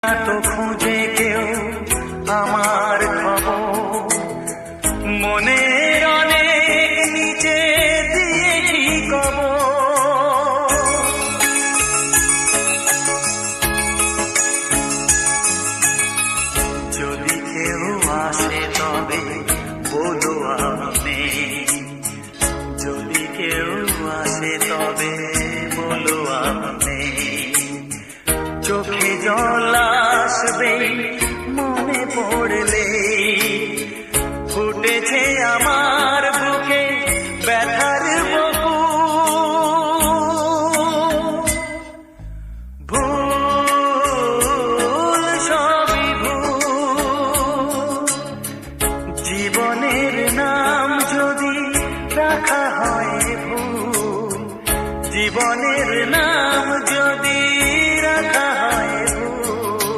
তো খুঁজে কেউ আমার খবর, মনের অনেক নিচে দিয়েছি কবর। যদি কেউ আসে তবে বলো আমি, যদি কেউ আসে তবে বলো আমি। চোখে জল আসবে